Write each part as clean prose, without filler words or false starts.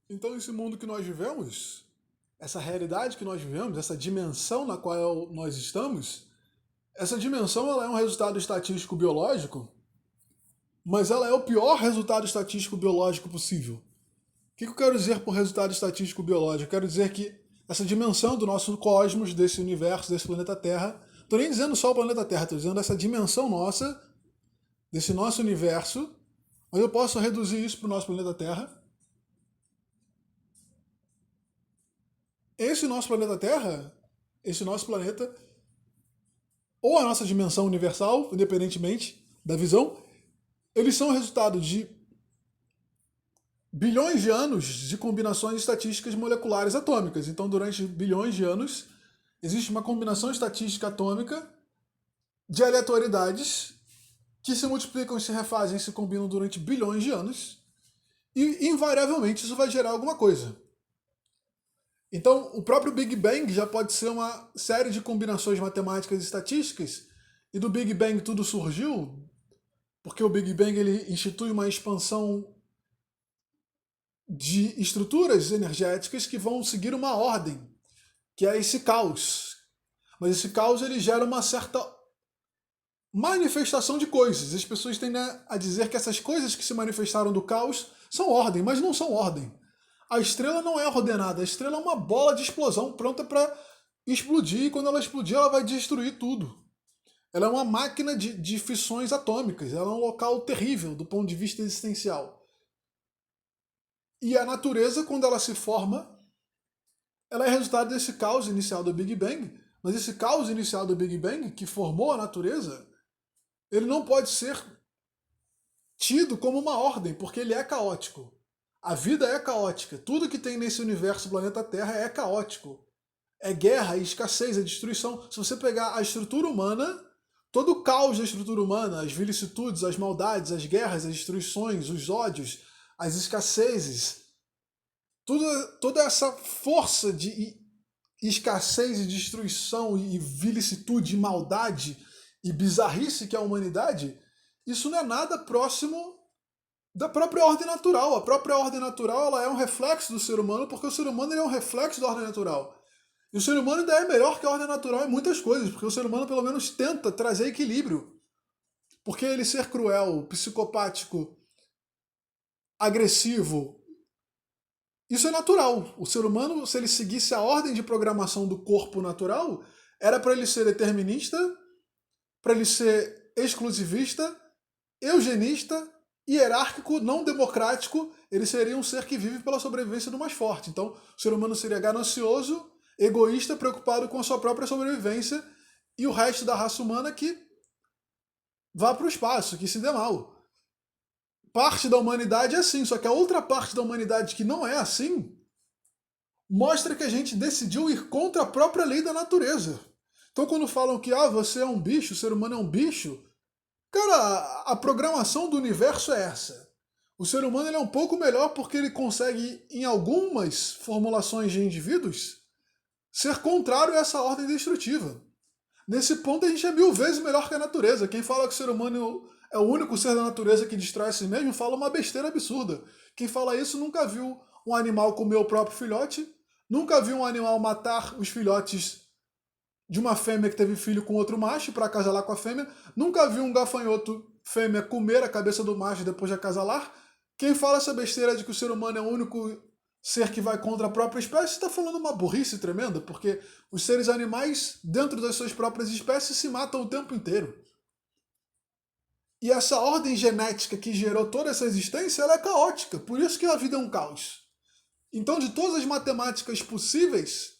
Então, esse mundo que nós vivemos, essa realidade que nós vivemos, essa dimensão na qual nós estamos, essa dimensão ela é um resultado estatístico biológico, mas ela é o pior resultado estatístico biológico possível. O que eu quero dizer por resultado estatístico biológico? Eu quero dizer que essa dimensão do nosso cosmos, desse universo, desse planeta Terra, estou nem dizendo só o planeta Terra, estou dizendo essa dimensão nossa, desse nosso universo, mas eu posso reduzir isso para o nosso planeta Terra. Esse nosso planeta Terra, esse nosso planeta, ou a nossa dimensão universal, independentemente da visão, eles são o resultado de bilhões de anos de combinações estatísticas moleculares atômicas. Então, durante bilhões de anos, existe uma combinação estatística atômica de aleatoriedades que se multiplicam, se refazem, se combinam durante bilhões de anos e, invariavelmente, isso vai gerar alguma coisa. Então, o próprio Big Bang já pode ser uma série de combinações matemáticas e estatísticas, e do Big Bang tudo surgiu, porque o Big Bang ele institui uma expansão de estruturas energéticas que vão seguir uma ordem, que é esse caos. Mas esse caos ele gera uma certa manifestação de coisas. As pessoas tendem a dizer que essas coisas que se manifestaram do caos são ordem, mas não são ordem. A estrela não é ordenada, a estrela é uma bola de explosão pronta para explodir, e quando ela explodir, ela vai destruir tudo. Ela é uma máquina de fissões atômicas, ela é um local terrível do ponto de vista existencial. E a natureza, quando ela se forma, ela é resultado desse caos inicial do Big Bang, mas esse caos inicial do Big Bang, que formou a natureza, ele não pode ser tido como uma ordem, porque ele é caótico. A vida é caótica. Tudo que tem nesse universo planeta Terra é caótico. É guerra, é escassez, é destruição. Se você pegar a estrutura humana, todo o caos da estrutura humana, as vicissitudes, as maldades, as guerras, as destruições, os ódios, as escassezes, toda essa força de escassez e destruição e vilicitude e maldade e bizarrice que é a humanidade, isso não é nada próximo da própria ordem natural. A própria ordem natural ela é um reflexo do ser humano, porque o ser humano ele é um reflexo da ordem natural. E o ser humano ainda é melhor que a ordem natural em muitas coisas, porque o ser humano pelo menos tenta trazer equilíbrio. Porque ele ser cruel, psicopático, agressivo, isso é natural. O ser humano, se ele seguisse a ordem de programação do corpo natural, era para ele ser determinista, para ele ser exclusivista, eugenista, hierárquico, não democrático. Ele seria um ser que vive pela sobrevivência do mais forte. Então, o ser humano seria ganancioso, egoísta, preocupado com a sua própria sobrevivência, e o resto da raça humana que vá para o espaço, que se dê mal. Parte da humanidade é assim, só que a outra parte da humanidade que não é assim, mostra que a gente decidiu ir contra a própria lei da natureza. Então quando falam que você é um bicho, o ser humano é um bicho, cara, a programação do universo é essa. O ser humano ele é um pouco melhor porque ele consegue, em algumas formulações de indivíduos, ser contrário a essa ordem destrutiva. Nesse ponto a gente é 1000 vezes melhor que a natureza. Quem fala que o ser humano é o único ser da natureza que destrói a si mesmo fala uma besteira absurda. Quem fala isso nunca viu um animal comer o próprio filhote, nunca viu um animal matar os filhotes de uma fêmea que teve filho com outro macho para acasalar com a fêmea, nunca viu um gafanhoto fêmea comer a cabeça do macho depois de acasalar. Quem fala essa besteira de que o ser humano é o único ser que vai contra a própria espécie está falando uma burrice tremenda, porque os seres animais, dentro das suas próprias espécies, se matam o tempo inteiro. E essa ordem genética que gerou toda essa existência, ela é caótica, por isso que a vida é um caos. Então, de todas as matemáticas possíveis,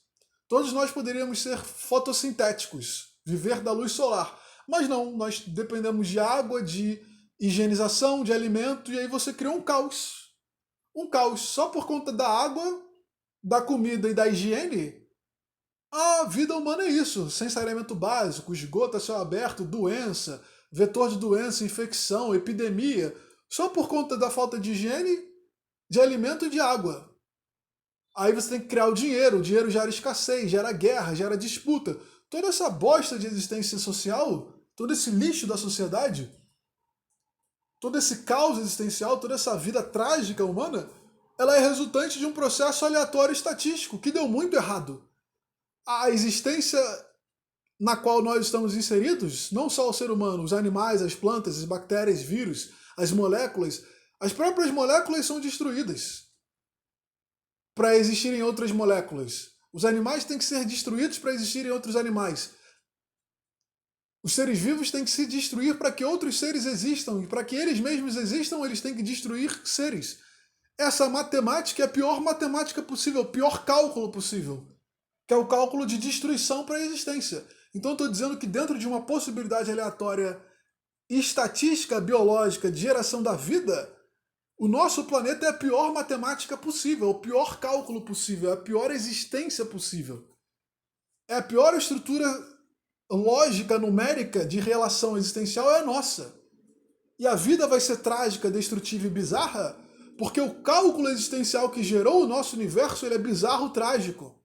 todos nós poderíamos ser fotossintéticos, viver da luz solar. Mas não, nós dependemos de água, de higienização, de alimento, e aí você criou um caos. Um caos só por conta da água, da comida e da higiene. A vida humana é isso, sem saneamento básico, esgoto a céu aberto, doença, vetor de doença, infecção, epidemia, só por conta da falta de higiene, de alimento e de água. Aí você tem que criar o dinheiro gera escassez, gera guerra, gera disputa. Toda essa bosta de existência social, todo esse lixo da sociedade, todo esse caos existencial, toda essa vida trágica humana, ela é resultante de um processo aleatório estatístico que deu muito errado. A existência na qual nós estamos inseridos, não só o ser humano, os animais, as plantas, as bactérias, vírus, as moléculas, as próprias moléculas são destruídas para existirem outras moléculas. Os animais têm que ser destruídos para existirem outros animais. Os seres vivos têm que se destruir para que outros seres existam, e para que eles mesmos existam, eles têm que destruir seres. Essa matemática é a pior matemática possível, o pior cálculo possível, que é o cálculo de destruição para a existência. Então estou dizendo que dentro de uma possibilidade aleatória estatística biológica de geração da vida, o nosso planeta é a pior matemática possível, o pior cálculo possível, a pior existência possível. É a pior estrutura lógica, numérica de relação existencial é a nossa. E a vida vai ser trágica, destrutiva e bizarra porque o cálculo existencial que gerou o nosso universo ele é bizarro, trágico.